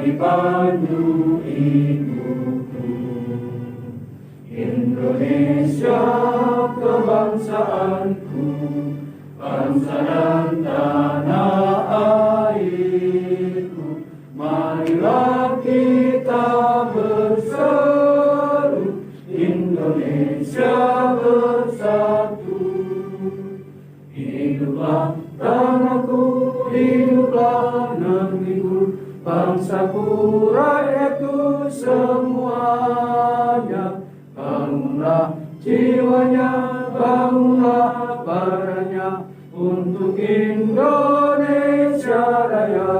dipandu ibuku. Indonesia kebangsaanku, bangsa dan tanah airku. Marilah kita berseru, Indonesia bersatu. Hiduplah tanahku, hiduplah negeriku, bangsaku, rakyatku semuanya. Bangunlah jiwanya, bangunlah badannya untuk Indonesia Raya.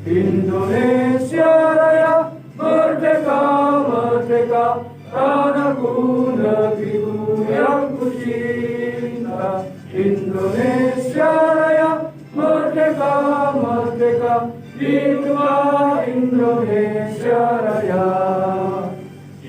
Indonesia Raya, merdeka, merdeka, tanahku, negeriku yang ku cinta. Indonesia Raya, merdeka, merdeka, hiduplah Indonesia Raya.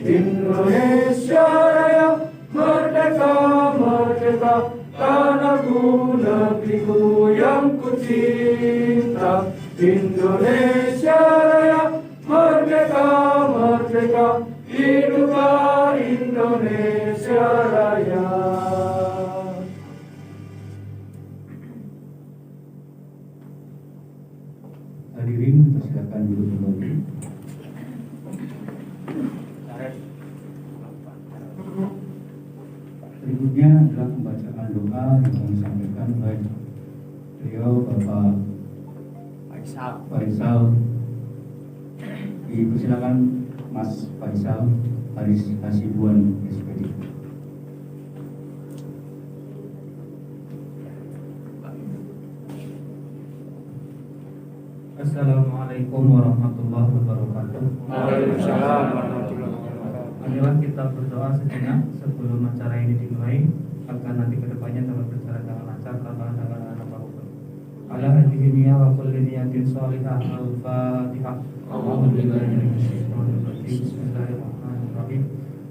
Indonesia Raya, merdeka, merdeka, tanahku, negeriku yang ku cinta. Indonesia Raya, merdeka, merdeka, hiduplah Indonesia Raya. Hadirin, persilakan duduk kembali. Berikutnya adalah pembacaan doa yang kami sampaikan oleh beliau Bapak Faisal. Dipersilakan Mas Faisal Haris Hasibuan SPD. Assalamualaikum warahmatullahi wabarakatuh. Waalaikumsalam warahmatullahi wabarakatuh. Marilah kita berdoa sejenak sebelum acara ini dimulai, agar nanti kedepannya dapat berjalan dengan lancar tanpa halangan apapun. Ala hadhihi niyya wa kulli niyatin shalihah. Al-Fatihah. Bismillahirrahmanirrahim.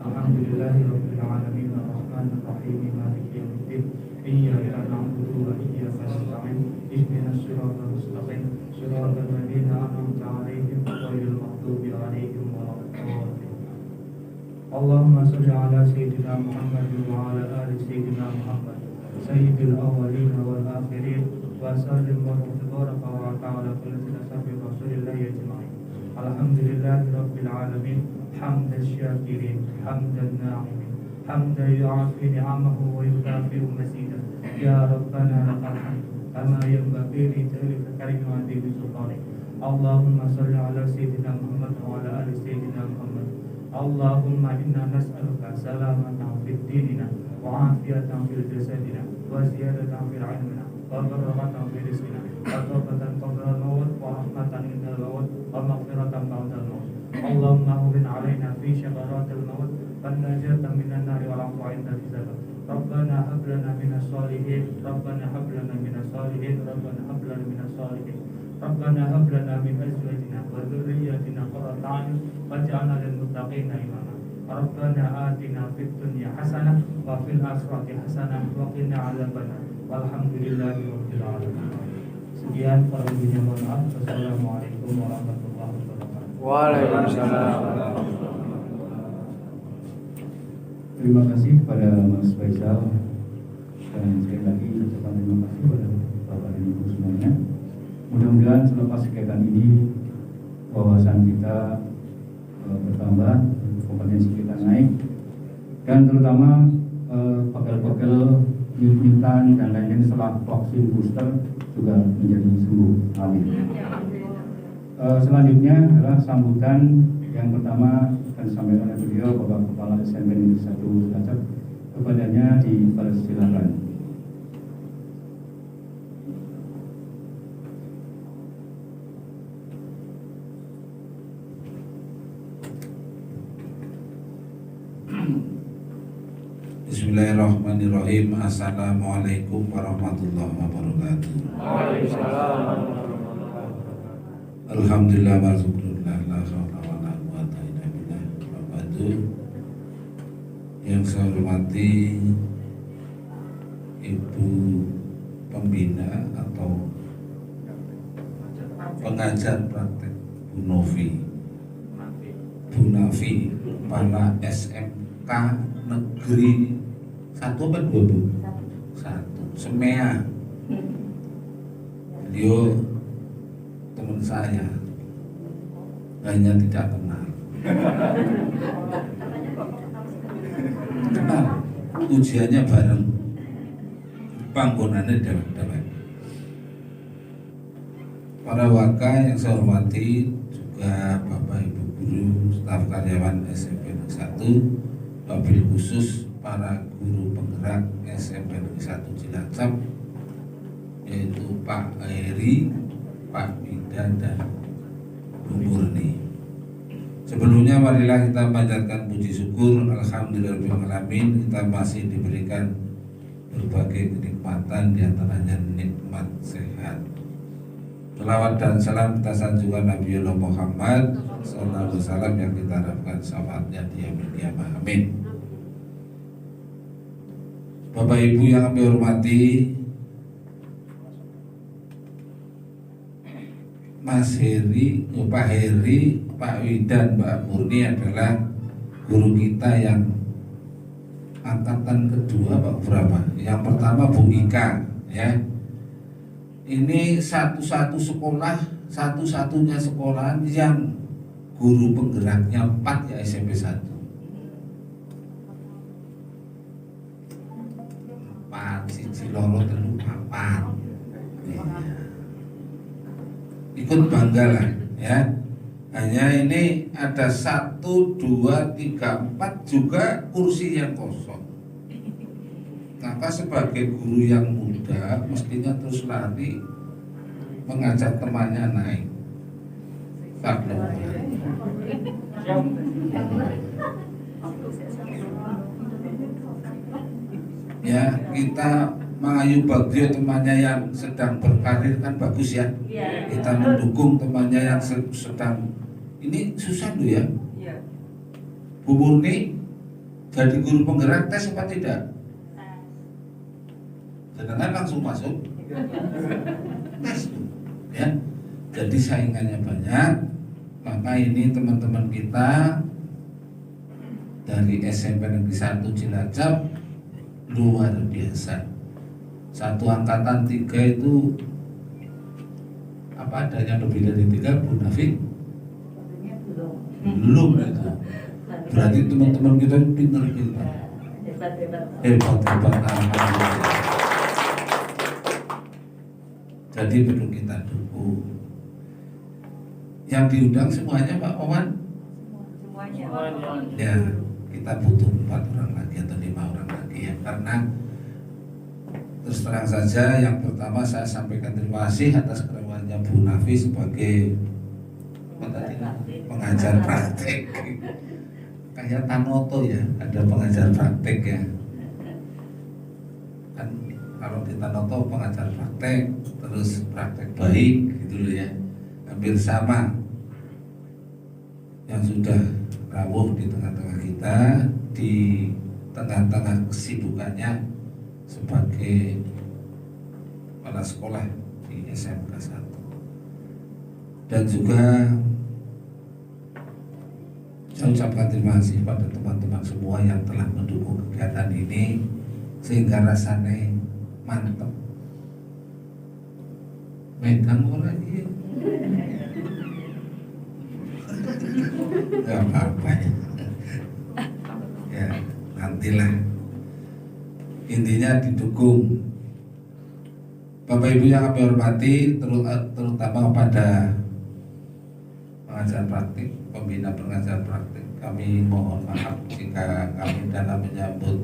Alhamdulillahirabbil alamin arrahmanir rahim maliki yaumiddin. Iyyaka na'budu wa iyyaka nasta'in. Ihdinas siratal mustaqim. Siratal ladzina an'amta 'alaihim ghairil maghdubi 'alaihim waladdallin. Allahumma shalli 'ala sayyidina Muhammad wa 'ala ali sayyidina Muhammad sayyidil awwalin wal akhirin wa sallim wa tabaraka wa ta'ala kulli sabi rasulillahi ajma'in. Alhamdulillahi rabbil alamin, hamdan syakirin, hamdan na'imin, hamdan yu'afi ni'amahu wa yudafi'u mazidah. Ya Rabbana lakal hamd kama yanbaghi li jalali karimati bi sultanik. Allahumma shalli 'ala sayyidina Muhammad wa 'ala ali sayyidina Muhammad. Allahumma inna nas'aluka salamatan fid dinina wa afiyatan fil jasadina wa ziyadatan fil 'ilmina wa barakatan fil rizqina wa tawbatan qabla al-maut wa rahmatan inda al-maut wa maghfiratan ba'da al-maut. Allahumma hawwin 'alaina fi syakaratil maut wan najatan minan nari wal 'afwa 'inda al-hisab. Rabbana hab lana minas shalihin, Rabbana hab lana minas shalihin, Rabbana hab lana minas shalihin. Rabbana hab lana min azwajina wa dhurriyyatina qurrata a'yun waj'alna lil muttaqina imama. Rabbana atina fid dunya hasanah wa fil akhirati hasanah wa qina adzabannar. Walhamdulillahi rabbil alamin. Sekian perlunya, mohon maaf. Wassalamualaikum warahmatullahi wabarakatuh. Waalaikumsalam. Terima kasih kepada Mas Faisal, dan sekali lagi ucapan terima kasih kepada Bapak dan Ibu semuanya. Mudah-mudahan selepas kegiatan ini wawasan kita bertambah, kompetensi kita naik, dan terutama pegel-pegel, nyut-nyutan dan lain-lain setelah vaksin booster juga menjadi sembuh. Amin. Selanjutnya adalah sambutan yang pertama akan disampaikan oleh beliau Bapak Kepala SMP Negeri 1 Cilacap. Kepadanya dipersilakan. Bismillahirrahmanirrahim. Assalamualaikum warahmatullahi wabarakatuh. Waalaikumsalam. Alhamdulillah wa syukrulillah, la haula wa la quwwata illa billah. Yang saya hormati Ibu Pembina atau pengajar praktek Bu Nafi, Kepala SMK Negeri 1 apa 2 Bu? 1 Semea. Beliau teman saya, hanya tidak kenal. Kenal, ujiannya bareng, panggonannya dewek-dewek. Para waka yang saya hormati, juga Bapak Ibu guru, staf karyawan SMP Negeri 1, wabil khusus para guru penggerak SMP Negeri 1 Cilacap, yaitu Pak Heri, Pak Bidan, dan Bu Murni. Sebelumnya marilah kita panjatkan puji syukur, alhamdulillahirobbilalamin, kita masih diberikan berbagai kenikmatan, diantaranya nikmat sehat. Selawat dan salam kita sanjungan Nabi Muhammad sallallahu alaihi wasallam yang kita harapkan syafaatnya di yaumil qiyamah. Amin. Bapak Ibu yang kami hormati, Mas Heri, Pak Heri, Pak Widan, Mbak Murni adalah guru kita yang angkatan kedua, Pak berapa? Yang pertama Bu Ika, ya. Ini satu-satunya sekolah yang guru penggeraknya 4 ya SMP 1. 4 siji loro telu 4. Ikut bangga lah ya. Hanya ini ada 1, 2, 3, 4 juga kursi yang kosong. Maka sebagai guru yang muda mestinya terus lari mengajak temannya naik. Ya, kita mengayu Bagio temannya yang sedang berkarir kan bagus ya. Kita mendukung temannya yang sedang ini susah loh ya. Bu Murni jadi guru penggerak tes apa tidak? Sedangkan langsung masuk tes ya. Jadi saingannya banyak. Maka ini teman-teman kita dari SMP Negeri 1 Cilacap luar biasa. Satu angkatan 3 itu apa ada yang lebih dari 3, Bu Nafi? Belum itu. Berarti teman-teman kita pintar-pintar. Hebat. Alhamdulillah. Jadi perlu kita dukung. Yang diundang semuanya Pak Oman? Semuanya. Ya, kita butuh 4 orang lagi atau 5 orang lagi ya. Karena terus terang saja, yang pertama saya sampaikan terima kasih atas kerawannya Bu Nafi sebagai pengajar praktek. Kayak Tanoto ya, ada pengajar praktek ya. Kan kalau di Tanoto pengajar praktek, terus praktek baik gitu loh ya. Hampir sama. Yang sudah rawuh di tengah-tengah kita, di tengah-tengah kesibukannya sebagai kepala sekolah di SMK 1. Dan juga saya ucapkan terima kasih pada teman-teman semua yang telah mendukung kegiatan ini sehingga rasanya mantap. Megang orang ini gak apa-apa ya, nantilah. Intinya didukung. Bapak Ibu yang kami hormati, terutama pada pengajar praktik, pembina pengajar praktik, kami mohon maaf jika kami dalam menyambut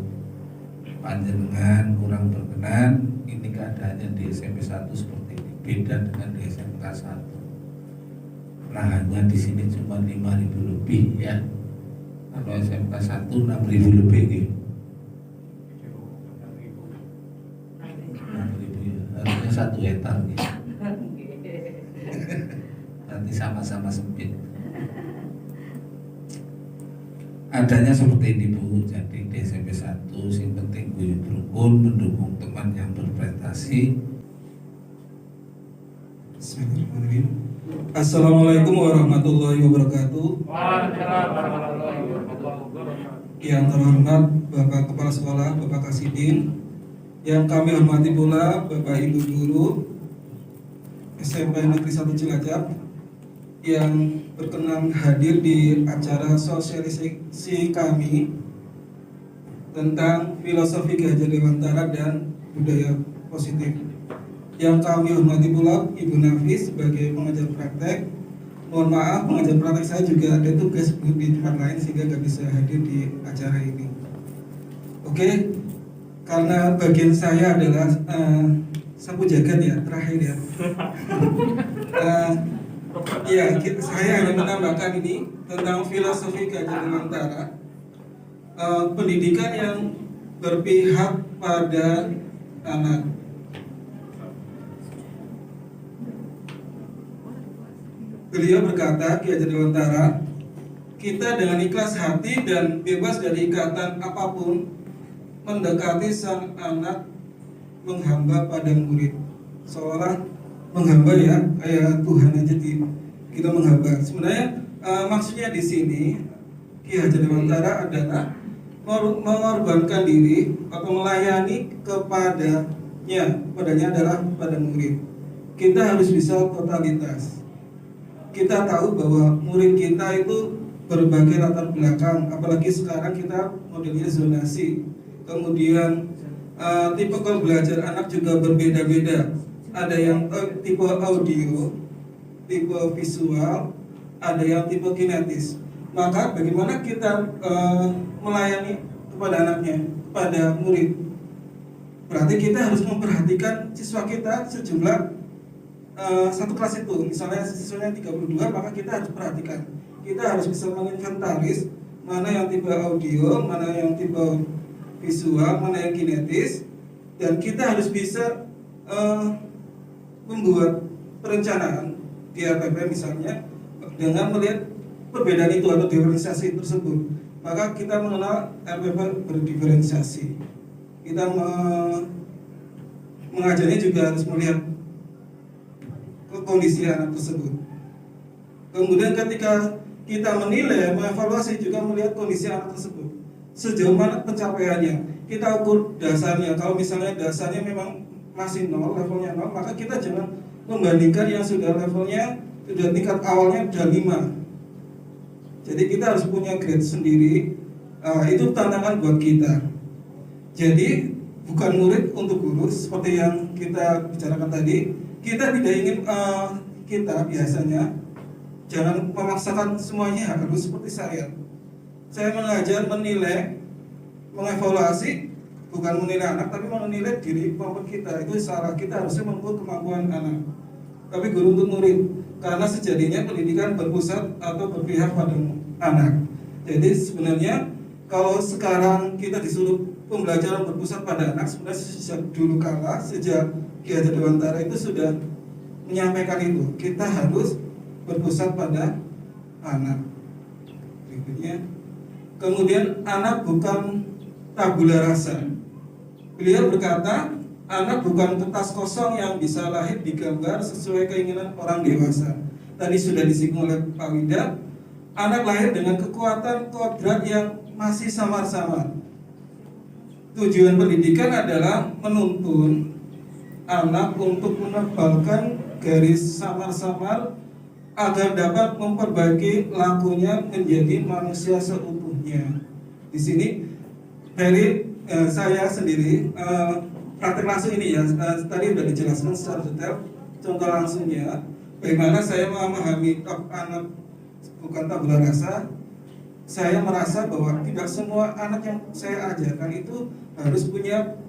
panjenengan kurang berkenan. Ini keadaannya di SMP 1 seperti ini, beda dengan di SMK 1. Lahannya di sini cuma 5.000 lebih ya. Kalau SMK 1 6.000 lebih gitu. 6.000 ya. Harusnya 1 hektar gitu. Nanti sama-sama sempit. Adanya seperti ini Bu. Jadi di SMP 1 yang penting guyub rukun, mendukung teman yang berprestasi. Bismillahirrahmanirrahim. Assalamualaikum warahmatullahi wabarakatuh. Waalaikumsalam warahmatullahi wabarakatuh. Yang terhormat Bapak Kepala Sekolah, Bapak Kasidin. Yang kami hormati pula Bapak Ibu Guru SMP Negeri 1 Cilacap yang berkenan hadir di acara sosialisasi kami tentang filosofi Ki Hajar Dewantara dan budaya positif. Yang kami hormati pula Ibu Nafis sebagai pengajar praktek. Mohon maaf, pengajar praktek saya juga ada tugas di tempat lain sehingga nggak bisa hadir di acara ini. Oke, karena bagian saya adalah sapu jagat ya, terakhir ya. Saya ingin menambahkan ini tentang filosofi Ki Hajar Dewantara, pendidikan yang berpihak pada anak. Beliau berkata, Ki Hajar Dewantara, kita dengan ikhlas hati dan bebas dari ikatan apapun mendekati sang anak, menghamba pada murid. Seolah menghamba ya, kayak Tuhan aja kita menghamba. Sebenarnya maksudnya di sini Ki Hajar Dewantara adalah mengorbankan diri atau melayani padanya adalah pada murid. Kita harus bisa totalitas. Kita tahu bahwa murid kita itu berbagai latar belakang, apalagi sekarang kita modelnya zonasi. Kemudian tipe belajar anak juga berbeda-beda. Ada yang tipe audio, tipe visual, ada yang tipe kinetis. Maka bagaimana kita melayani kepada anaknya, kepada murid? Berarti kita harus memperhatikan siswa kita sejumlah satu kelas itu, misalnya siswanya 32, maka kita harus perhatikan. Kita harus bisa menginventaris mana yang tipe audio, mana yang tipe visual, mana yang kinetis, dan kita harus bisa membuat perencanaan di RPP misalnya dengan melihat perbedaan itu atau diferensiasi tersebut. Maka kita mengenal RPP berdiferensiasi. Kita mengajarnya juga harus melihat kondisi anak tersebut. Kemudian ketika kita menilai, mengevaluasi juga melihat kondisi anak tersebut. Sejauh mana pencapaiannya, kita ukur dasarnya. Kalau misalnya dasarnya memang masih 0, levelnya 0, maka kita jangan membandingkan yang sudah levelnya, sudah tingkat awalnya sudah 5. Jadi kita harus punya grade sendiri. Itu tantangan buat kita. Jadi bukan murid untuk guru seperti yang kita bicarakan tadi. Kita tidak ingin kita biasanya jangan memaksakan semuanya harus seperti saya. Saya mengajar, menilai, mengevaluasi, bukan menilai anak, tapi menilai diri kemampuan kita. Itu salah, kita harusnya mengukur kemampuan anak. Tapi guru untuk murid, karena sejatinya pendidikan berpusat atau berpihak pada anak. Jadi sebenarnya kalau sekarang kita disuruh pembelajaran berpusat pada anak, sebenarnya sejak dulu kala, sejak Ki Hajar Dewantara itu sudah menyampaikan itu. Kita harus berpusat pada anak. Berikutnya, kemudian anak bukan tabula rasa. Beliau berkata, anak bukan kertas kosong yang bisa lahir digambar sesuai keinginan orang dewasa. Tadi sudah disinggung oleh Pak Wida, anak lahir dengan kekuatan kodrat yang masih samar-samar. Tujuan pendidikan adalah menuntun anak untuk menebalkan garis samar-samar agar dapat memperbaiki lakunya menjadi manusia seutuhnya. Di sini dari saya sendiri praktek langsung ini ya, tadi sudah dijelaskan secara detail. Contoh langsungnya, bagaimana saya memahami anak bukan tabula rasa. Saya merasa bahwa tidak semua anak yang saya ajarkan itu harus punya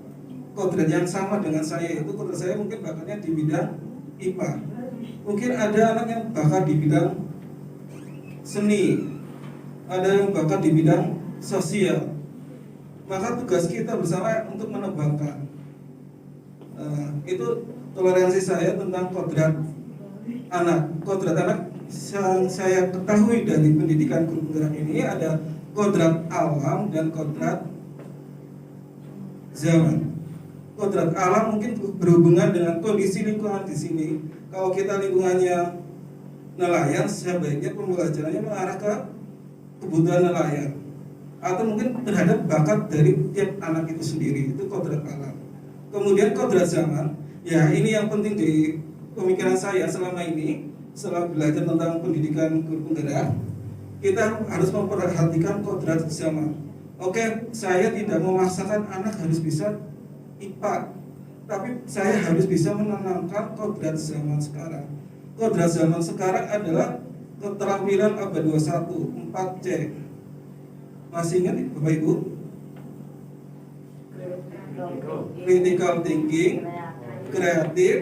kodrat yang sama dengan saya. Itu kodrat saya mungkin bakatnya di bidang IPA. Mungkin ada anak yang bakat di bidang seni, ada yang bakat di bidang sosial. Maka tugas kita bersama untuk menebalkan. Itu toleransi saya tentang kodrat anak. Kodrat anak yang saya ketahui dari pendidikan guru penggerak ini ada kodrat alam dan kodrat zaman. Kodrat alam mungkin berhubungan dengan kondisi lingkungan di sini. Kalau kita lingkungannya nelayan, sebaiknya pembelajarannya mengarah ke kebutuhan nelayan atau mungkin terhadap bakat dari tiap anak itu sendiri. Itu kodrat alam. Kemudian kodrat zaman, ya ini yang penting di pemikiran saya selama ini, setelah belajar tentang pendidikan guru penggerak, kita harus memperhatikan kodrat zaman. Oke, saya tidak memaksakan anak harus bisa IPA, tapi saya harus bisa menanamkan kodrat zaman sekarang. Kodrat zaman sekarang adalah keterampilan abad 21, 4C. Masih ingat Bapak Ibu? Critical thinking, kreatif,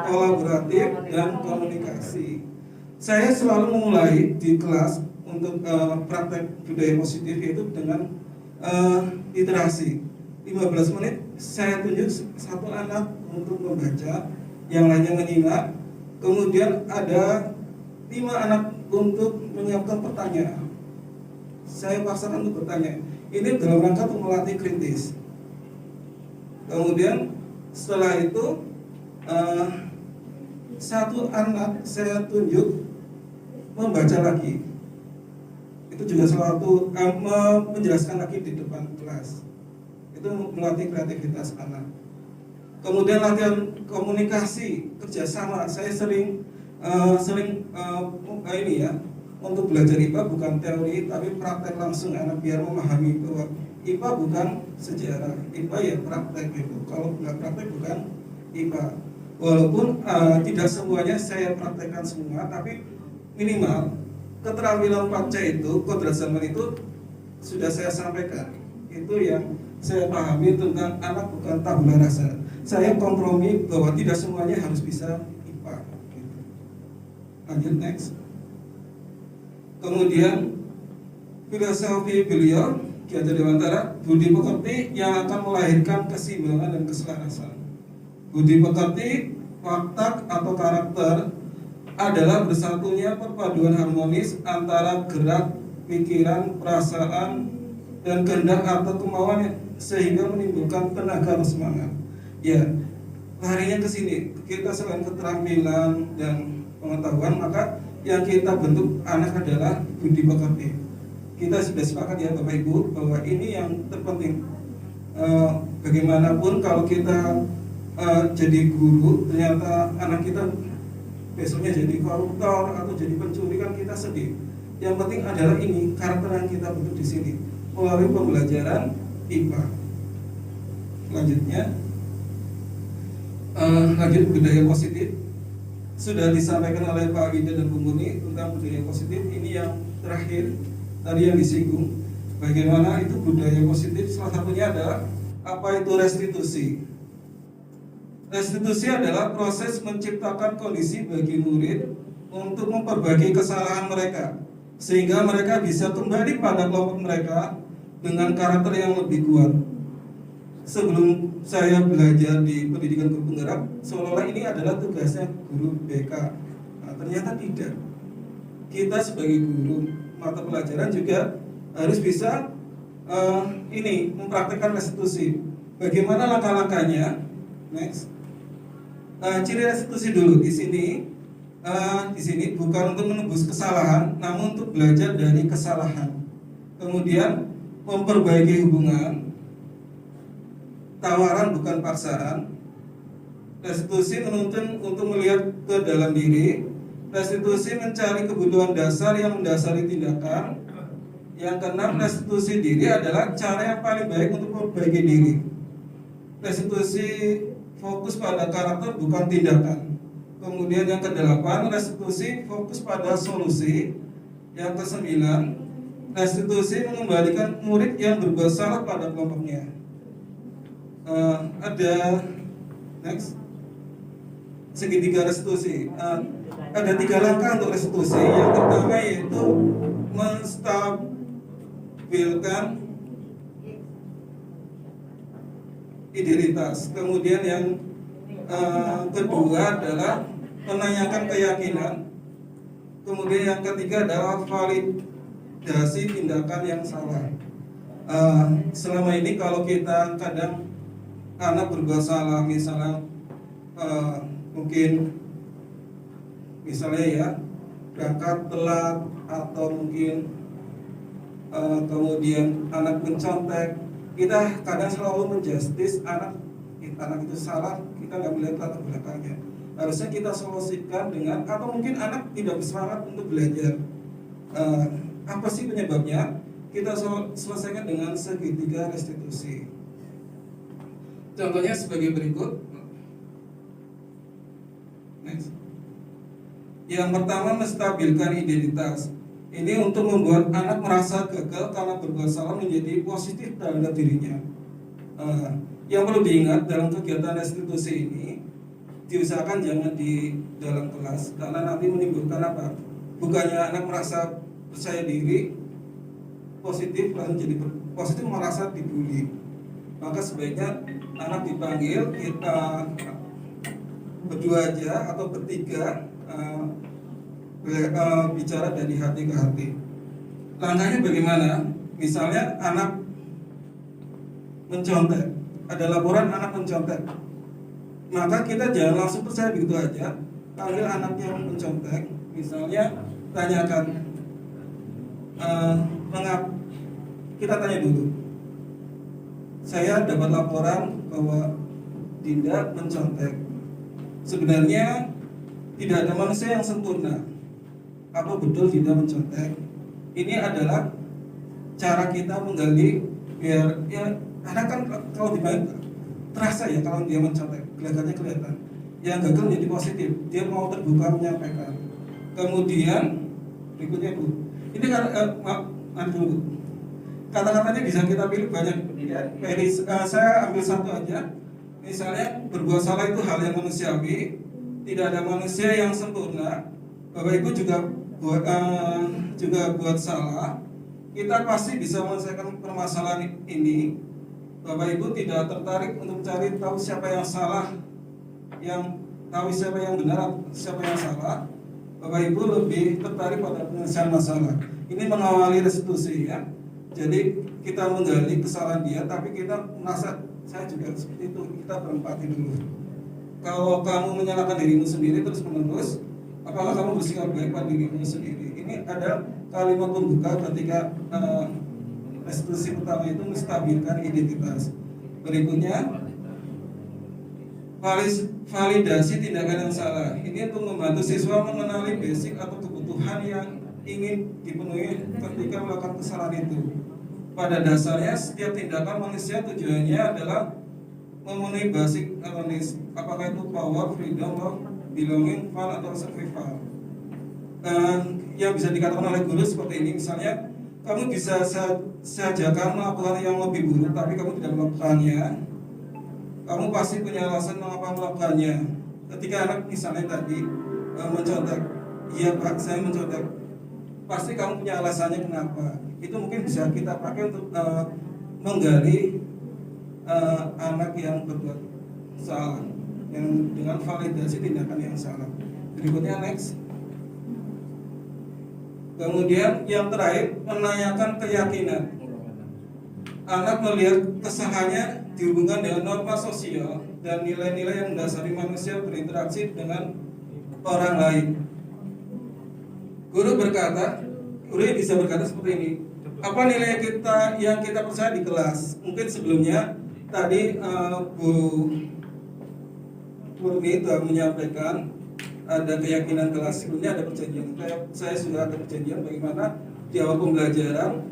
kolaboratif, dan komunikasi. Saya selalu memulai di kelas untuk praktek budaya positif yaitu dengan literasi. 15 menit saya tunjuk satu anak untuk membaca, yang lainnya menyimak. Kemudian ada 5 anak untuk menyiapkan pertanyaan. Saya paksakan untuk bertanya. Ini dalam rangka untuk melatih kritis. Kemudian setelah itu satu anak saya tunjuk membaca lagi. Itu juga suatu menjelaskan lagi di depan kelas. Itu melatih kreativitas anak. Kemudian latihan komunikasi, kerjasama. Saya sering ini ya, untuk belajar IPA bukan teori tapi praktek langsung anak biar memahami bahwa IPA bukan sejarah, IPA ya praktek gitu. Kalau nggak praktek bukan IPA. Walaupun tidak semuanya saya praktekkan semua, tapi minimal keterampilan 4C itu, kodrat zaman itu sudah saya sampaikan. Itu yang saya pahami tentang anak bukan tabula rasa. Saya kompromi bahwa tidak semuanya harus bisa IPA. Gitu. Lanjut next. Kemudian filosofi beliau Ki Hajar Dewantara, budi pekerti yang akan melahirkan keseimbangan dan keselarasan. Budi pekerti, watak atau karakter adalah bersatunya perpaduan harmonis antara gerak, pikiran, perasaan, dan kehendak atau kemauan sehingga menimbulkan tenaga atau semangat. Ya, larinya ke sini. Kita selain keterampilan dan pengetahuan, maka yang kita bentuk anak adalah budi pekerti. Kita sudah sepakat ya Bapak Ibu bahwa ini yang terpenting. Bagaimanapun kalau kita jadi guru, ternyata anak kita besoknya jadi koruptor atau jadi pencuri, kan kita sedih. Yang penting adalah ini karakter yang kita bentuk di sini melalui pembelajaran IPA. Selanjutnya, lanjut budaya positif. Sudah disampaikan oleh Pak Winda dan Bu Muni tentang budaya positif. Ini yang terakhir tadi yang disinggung. Bagaimana itu budaya positif? Salah satunya adalah apa itu restitusi. Restitusi adalah proses menciptakan kondisi bagi murid untuk memperbaiki kesalahan mereka, sehingga mereka bisa kembali pada kelompok mereka dengan karakter yang lebih kuat. Sebelum saya belajar di pendidikan guru penggerak, seolah-olah ini adalah tugasnya guru BK. Nah, ternyata tidak. Kita sebagai guru mata pelajaran juga harus bisa mempraktikkan restitusi. Bagaimana langkah-langkahnya? Next. Ciri restitusi dulu di sini. Di sini bukan untuk menebus kesalahan, namun untuk belajar dari kesalahan. Kemudian memperbaiki hubungan. Tawaran bukan paksaan. Restitusi menuntun untuk melihat ke dalam diri. Restitusi mencari kebutuhan dasar yang mendasari tindakan. Yang keenam, restitusi diri adalah cara yang paling baik untuk memperbaiki diri. Restitusi fokus pada karakter bukan tindakan. Kemudian yang kedelapan, restitusi fokus pada solusi. Yang kesembilan, restitusi mengembalikan murid yang berbuat salah pada kelompoknya. Ada next segitiga restitusi. Ada 3 langkah untuk restitusi. Yang pertama yaitu menstabilkan identitas. Kemudian yang kedua adalah menanyakan keyakinan. Kemudian yang ketiga adalah validasi tindakan yang salah. Selama ini kalau kita kadang anak berbuat salah, misalnya mungkin misalnya ya berangkat telat atau mungkin kemudian anak mencontek, kita kadang selalu menjustis anak itu salah, kita nggak melihat latar belakangnya. Harusnya kita solusikan dengan, atau mungkin anak tidak bersemangat untuk belajar. Apa sih penyebabnya? Kita selesaikan dengan segitiga restitusi. Contohnya sebagai berikut. Next. Yang pertama, menstabilkan identitas. Ini untuk membuat anak merasa gagal karena berbuat salah menjadi positif terhadap dirinya. Yang perlu diingat dalam kegiatan restitusi ini, diusahakan jangan di dalam kelas, karena nanti menimbulkan apa? Bukannya anak merasa percaya diri positif, lalu jadi positif merasa dibully. Maka sebaiknya anak dipanggil, kita berdua aja atau bertiga, bicara dari hati ke hati. Langkahnya bagaimana? Misalnya anak mencontek, ada laporan anak mencontek, maka kita jangan langsung percaya begitu aja. Panggil anak yang mencontek, misalnya tanyakan, kita tanya dulu, saya dapat laporan bahwa Dinda mencontek. Sebenarnya tidak ada manusia yang sempurna. Apa betul Dinda mencontek? Ini adalah cara kita menggali biar ya anak kan kalau dibantu terasa ya kalau dia mencontek, kelihatannya kelihatan. Yang gagal menjadi positif, dia mau terbuka menyampaikan. Kemudian berikutnya Bu, ini kan dulu. Kata-katanya bisa kita pilih banyak. Saya ambil satu aja. Misalnya berbuat salah itu hal yang manusiawi, tidak ada manusia yang sempurna. Bapak Ibu juga buat salah. Kita pasti bisa menyelesaikan permasalahan ini. Bapak Ibu tidak tertarik untuk mencari tahu siapa yang salah, yang tahu siapa yang benar, siapa yang salah. Bapak Ibu lebih tertarik pada penyelesaian masalah. Ini mengawali restitusi ya. Jadi kita menggali kesalahan dia, tapi kita merasa saya juga seperti itu. Kita berempati dulu. Kalau kamu menyalahkan dirimu sendiri terus menerus, apakah kamu bersikap baik pada dirimu sendiri? Ini ada kalimat pembuka ketika restitusi pertama itu menstabilkan identitas. Berikutnya, validasi tindakan yang salah. Ini untuk membantu siswa mengenali basic atau kebutuhan yang ingin dipenuhi ketika melakukan kesalahan itu. Pada dasarnya setiap tindakan manusia tujuannya adalah memenuhi basic needs. Apakah itu power, freedom, love, belonging, fun, atau survival. Yang bisa dikatakan oleh guru seperti ini, misalnya kamu bisa sajakan melakukan yang lebih buruk, tapi kamu tidak melakukannya. Kamu pasti punya alasan mengapa melakukannya. Ketika anak misalnya tadi mencontek, iya Pak, saya mencontek. Pasti kamu punya alasannya kenapa. Itu mungkin bisa kita pakai untuk menggali anak yang berbuat salah, yang dengan validasi tindakan yang salah. Berikutnya next. Kemudian yang terakhir, menanyakan keyakinan. Anak melihat kesalahannya dihubungkan dengan norma sosial dan nilai-nilai yang mendasari manusia berinteraksi dengan orang lain. Guru bisa berkata seperti ini. Apa nilai yang kita percaya di kelas? Mungkin sebelumnya tadi Bu Purni telah menyampaikan ada keyakinan kelas, sebelumnya ada perjanjian. Saya sudah ada perjanjian bagaimana di awal pembelajaran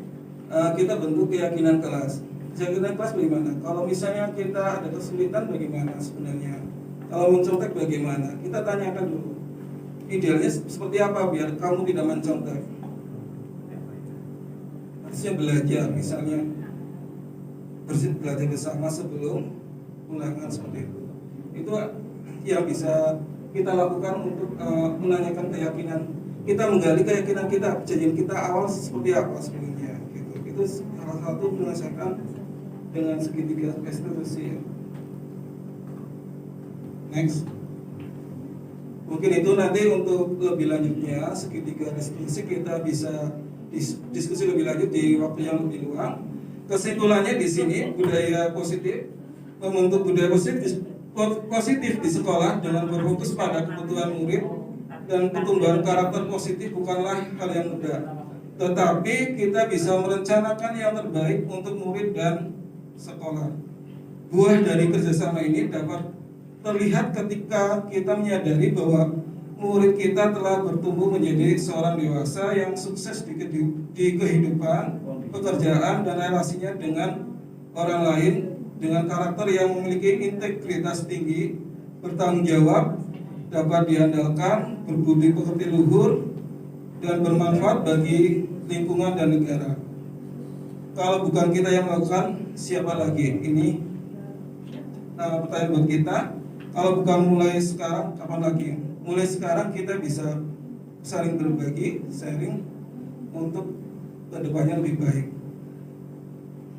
kita bentuk keyakinan kelas. Keyakinan kelas bagaimana? Kalau misalnya kita ada kesulitan bagaimana sebenarnya? Kalau mencontek bagaimana? Kita tanyakan dulu. Idealnya seperti apa biar kamu tidak mencontek? Harusnya belajar, misalnya belajar bersama sebelum ulangan seperti itu. Itu yang bisa kita lakukan untuk menanyakan keyakinan. Kita menggali keyakinan kita, perjanjian kita awal seperti apa sebelumnya. Gitu. Itu salah satu menyelesaikan dengan segitiga restitusi. Next. Mungkin itu nanti untuk lebih lanjutnya segitiga restitusi kita bisa diskusi lebih lanjut di waktu yang lebih luang. Kesimpulannya di sini budaya positif, membentuk budaya positif di sekolah dengan berfokus pada kebutuhan murid dan pertumbuhan karakter positif bukanlah hal yang mudah. Tetapi kita bisa merencanakan yang terbaik untuk murid dan sekolah. Buah dari kerjasama ini dapat terlihat ketika kita menyadari bahwa murid kita telah bertumbuh menjadi seorang dewasa yang sukses di kehidupan, pekerjaan, dan relasinya dengan orang lain dengan karakter yang memiliki integritas tinggi, bertanggung jawab, dapat diandalkan, berbudi pekerti luhur, dan bermanfaat bagi lingkungan dan negara. Kalau bukan kita yang melakukan, siapa lagi? Ini pertanyaan buat kita. Kalau bukan mulai sekarang, kapan lagi? Mulai sekarang kita bisa saling berbagi, sharing untuk kedepannya lebih baik.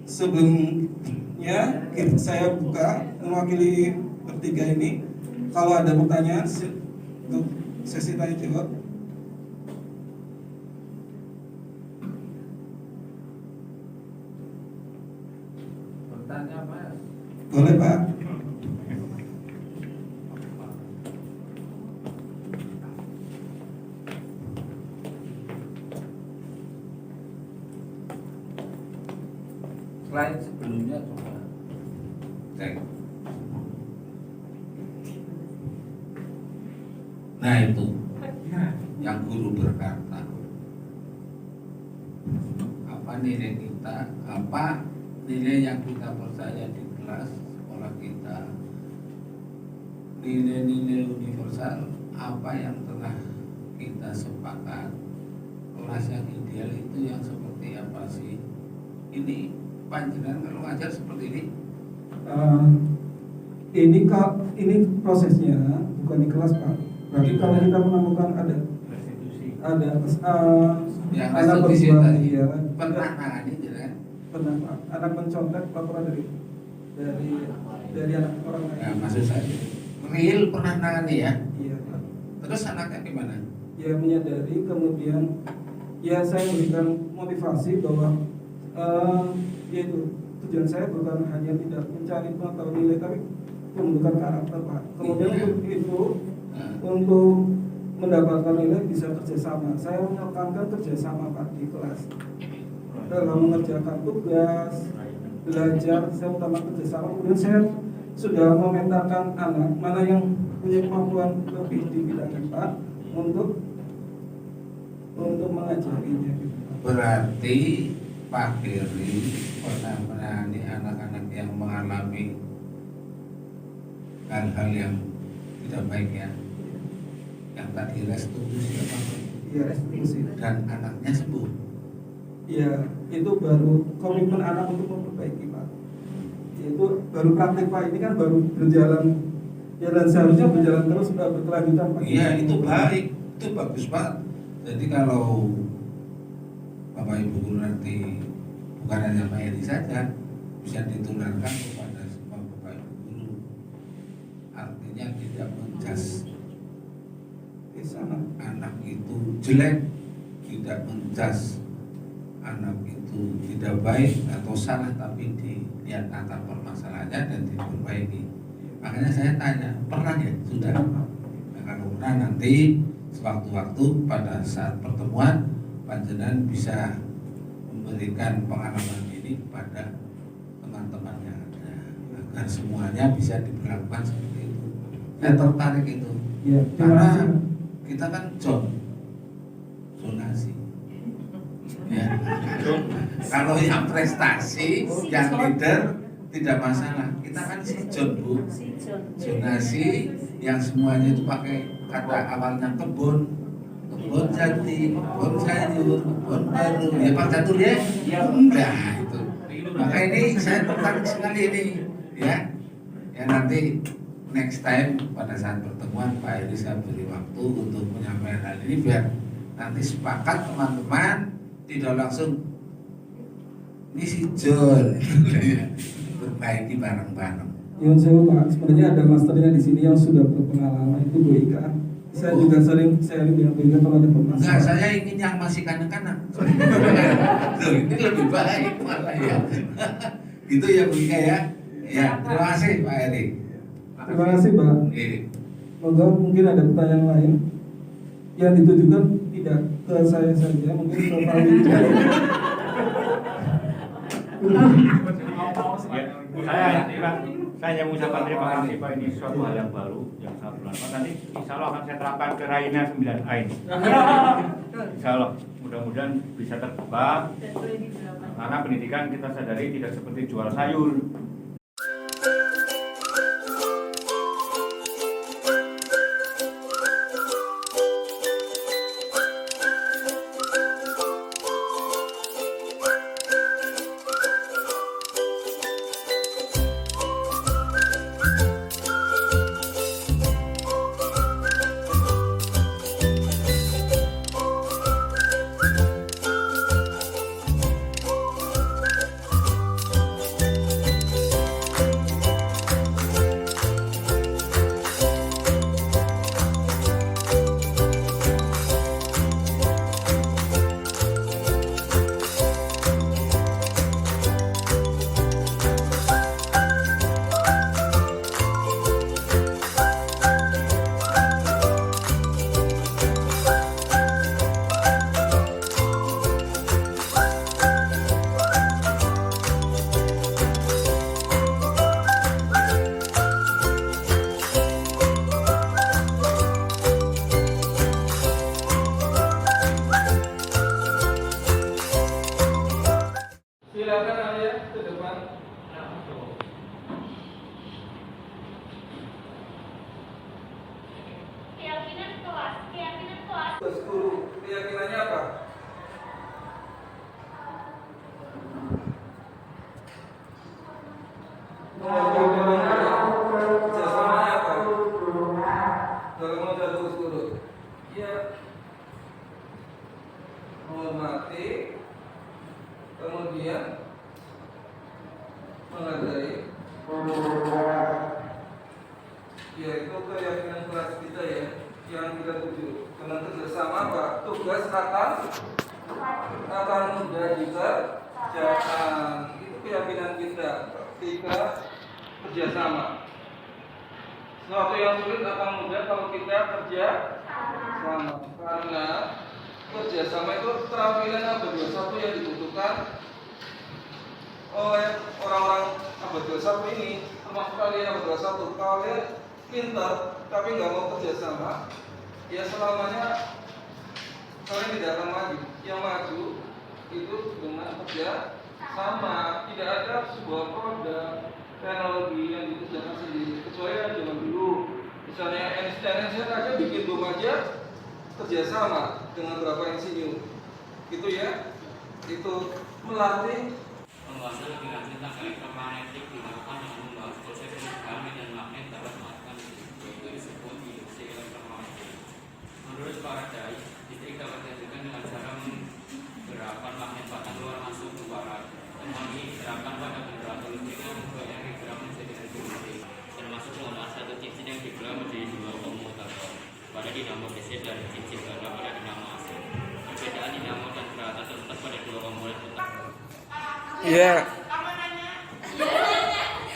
Sebelumnya saya buka mewakili bertiga ini. Kalau ada pertanyaan untuk sesi tanya jawab. Bertanya Pak? Boleh Pak. Slide sebelumnya coba cek. Nah itu yang guru berkata, apa nilai kita, apa nilai yang kita percaya di kelas sekolah kita, nilai-nilai universal apa yang telah kita sepakat. Kelas yang ideal itu yang seperti apa sih? Ini panjenengan kalau ngajar seperti ini? Ini prosesnya bukan di kelas Pak. Berarti kalau kita menemukan ada yang anak restitusi berbuat tadi ya, pernah nangani tidak? pernah Pak. Anak mencontek laporan dari anak orang lain. Nah, maksud saya real pernah nangani ya? Iya Pak. Terus anaknya gimana? Ya menyadari, kemudian ya saya memberikan motivasi bahwa yaitu tujuan saya bukan hanya tidak mencari pengetahuan nilai, tapi pembentukan karakter Pak. Kemudian untuk itu, untuk mendapatkan nilai bisa kerjasama. Saya menekankan kerjasama Pak di kelas dalam mengerjakan tugas, belajar. Saya utama kerjasama. Kemudian saya sudah memetakan anak mana yang punya kemampuan lebih di bidang IPA untuk mengajarinya. Berarti Pak Heri pernah menangani anak-anak yang mengalami hal-hal yang tidak baik ya, yang tadi restitusi apa? Iya, restitusi. Dan anaknya sembuh. Iya, itu baru komitmen anak untuk memperbaiki Pak. Itu baru praktik Pak, ini kan baru berjalan ya, dan seharusnya berjalan terus, sudah berkelanjutan Pak. Iya, itu baik, itu bagus Pak. Jadi kalau Bapak Ibu guru nanti bukan hanya Pak Heri saja, bisa ditularkan kepada semua Bapak Ibu guru. Artinya tidak menjas anak itu jelek, tidak menjas anak itu tidak baik atau salah, tapi dilihat akar permasalahannya dan diperbaiki. Makanya saya tanya, pernah ya? Sudah? Nah, kalau pernah nanti sewaktu-waktu pada saat pertemuan panjenengan bisa memberikan pengalaman ini kepada teman-teman yang ada, agar semuanya bisa diberlakukan seperti itu. Saya tertarik itu Ya, karena kita kan zonasi ya. Kalau yang prestasi, yang leader tidak masalah. Kita kan sejon Bu, zonasi yang semuanya itu pakai kata awalnya kebun jati, kebun sayur, kebun baru. Ya Pak Catur ya? Nah itu. Maka ini saya tertarik sekali ini ya. Ya nanti next time pada saat pertemuan Pak Heri saya beri waktu untuk menyampaikan hal ini biar nanti sepakat teman-teman, tidak langsung ini si John perbaiki bareng-bareng. Yang saya Pak, sebenarnya ada masternya di sini yang sudah berpengalaman, itu Bu Ika. Saya juga sering dengan Bu Ika kalau ada permasalahan. Enggak, saya ingin yang masih kanak-kanak. Loh, ini lebih baik malah ya. Gitu ya Bu Ika ya. Ya, terima kasih Pak Heri. Terima kasih Pak. Moga mungkin ada pertanyaan lain. yang ditujukan tidak ke saya saja, mungkin ke Pak Wija. Saya mengucapkan terima kasih Pak, ini suatu hal yang baru yang saya berlakukan. Nanti insya Allah akan saya terapkan ke Raina 9A ini. Insya Allah mudah-mudahan bisa terbuka, karena pendidikan kita sadari tidak seperti jual sayur. Silakan Alia ke depan. Keyakinan kelas. Terus guru, keyakinannya apa? Kerjasamanya apa? Kalau mau jatuh guru, ya menghormati, kemudian menghargai. Ya itu keyakinan kelas kita ya, yang kita tuju. Dengan kerjasama apa? Tugas akan mudah dikerjakan. Itu keyakinan kita ketika kerjasama. Sesuatu yang sulit akan mudah kalau kita kerja sama. Karena kerjasama itu keterampilan abad 21 yang dibutuhkan oleh orang-orang abad 21 ini, termasuk kalian abad 21. Kalian pintar tapi nggak mau kerjasama, ya selamanya kalian tidak akan maju. Yang maju itu dengan kerja sama. Tidak ada sebuah produk teknologi yang dikerjakan sendiri, kecuali yang zaman dulu. Misalnya Einstein aja bikin bom aja kerjasama dengan beberapa insinyur, gitu ya. Itu melatih. Pembahasan lebih lanjut tentang elektromagnetik dilakukan dengan membahas proses perubahan medan magnet dapat melakukan yaitu disebut induksi elektromagnetik. Menurut Faraday, listrik dapat dihasilkan dengan cara menggerakkan magnet batang luar masuk ke barat. Temuan ini diterapkan pada generator listrik yang membuat yang digerak menjadi energi listrik, termasuk penggunaan satu cincin yang digerak menjadi dua komutator pada dinamo DC dan cincin ganda pada dinamo AC. Perbedaan dinamo dan gerakan terletak pada dua komponen utama. Iya.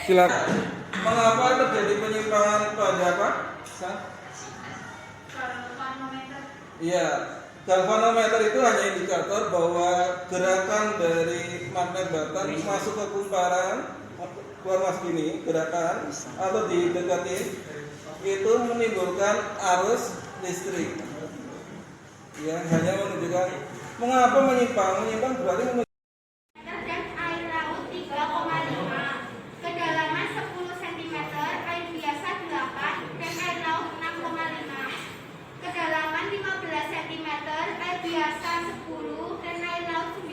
Silakan. Mengapa terjadi penyimpangan pada apa? Iya. Galvanometer itu hanya indikator bahwa gerakan dari magnet batang masuk ke kumparan, keluar masuk ini gerakan atau didekatin itu menimbulkan arus listrik. Ya, hanya menunjukkan mengapa menyimpang. Menyimpang berarti Dan air laut 3,5, kedalaman 10 cm, air biasa 8, dan air laut 6,5. Kedalaman 15 cm, air biasa 10, dan air laut 9,5.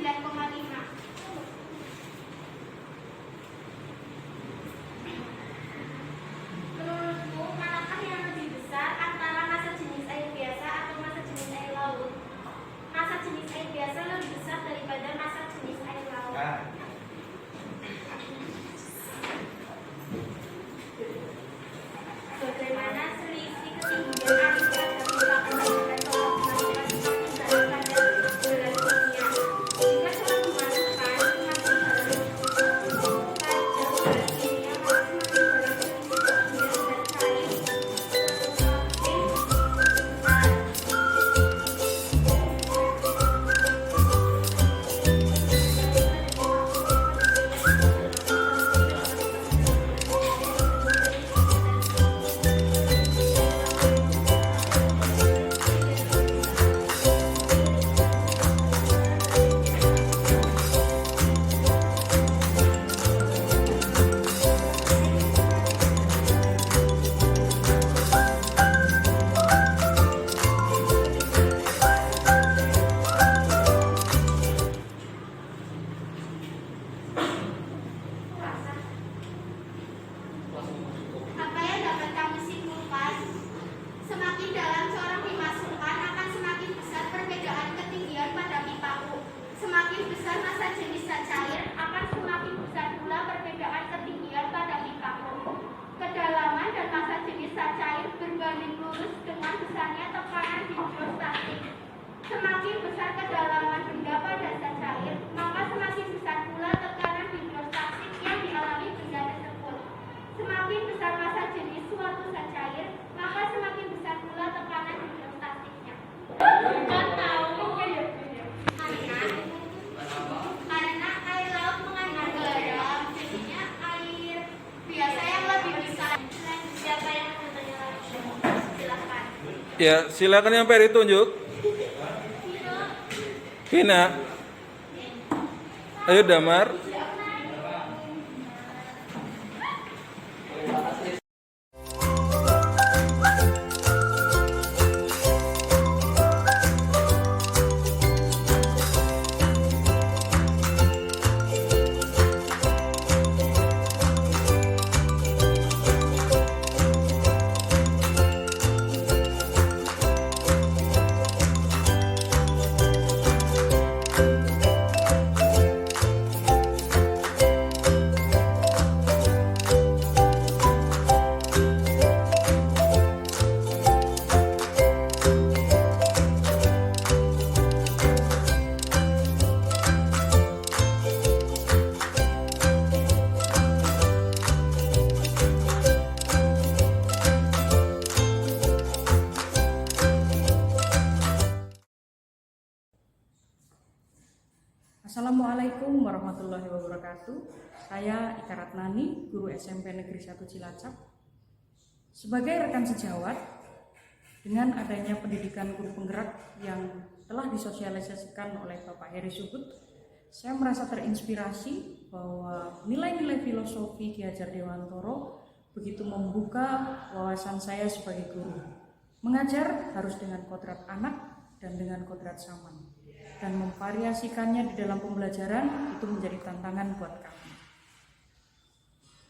Menurutmu, manakah yang lebih besar antara massa jenis air biasa atau massa jenis air laut? Massa jenis air biasa lebih besar daripada massa jenis air laut. Bagaimana selisih ketinggian air pada pipa kebanyakan tolak dimasukkan masing-masing pada gelas kimia? Jika tolak dimasukkan semakin dalam pada gelas kimia, maka semakin dalam selisih ketinggian zat cair semakin besar. Ya, silakan yang Peri tunjuk. Vina. Ayo Damar. Assalamualaikum warahmatullahi wabarakatuh. Saya Ika Ratnani, guru SMP Negeri 1 Cilacap. Sebagai rekan sejawat, dengan adanya pendidikan guru penggerak yang telah disosialisasikan oleh Bapak Heri Subut, saya merasa terinspirasi bahwa nilai-nilai filosofi Ki Hajar Dewantoro begitu membuka wawasan saya sebagai guru. Mengajar harus dengan kodrat anak dan dengan kodrat zaman, dan memvariasikannya di dalam pembelajaran itu menjadi tantangan buat kami.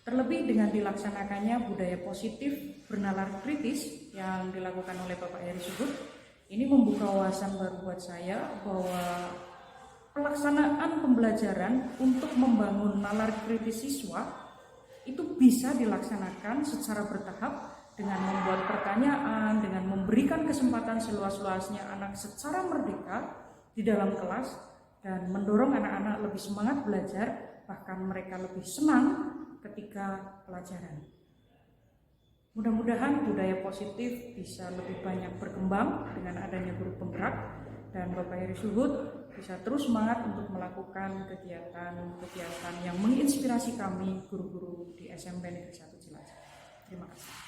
Terlebih dengan dilaksanakannya budaya positif bernalar kritis yang dilakukan oleh Bapak Heri Subut, ini membuka wawasan baru buat saya bahwa pelaksanaan pembelajaran untuk membangun nalar kritis siswa itu bisa dilaksanakan secara bertahap dengan membuat pertanyaan, dengan memberikan kesempatan seluas-luasnya anak secara merdeka di dalam kelas dan mendorong anak-anak lebih semangat belajar, bahkan mereka lebih senang ketika pelajaran. Mudah-mudahan budaya positif bisa lebih banyak berkembang dengan adanya guru penggerak, dan Bapak Heri Subut bisa terus semangat untuk melakukan kegiatan-kegiatan yang menginspirasi kami guru-guru di SMP Negeri 1 Cilacap. Terima kasih.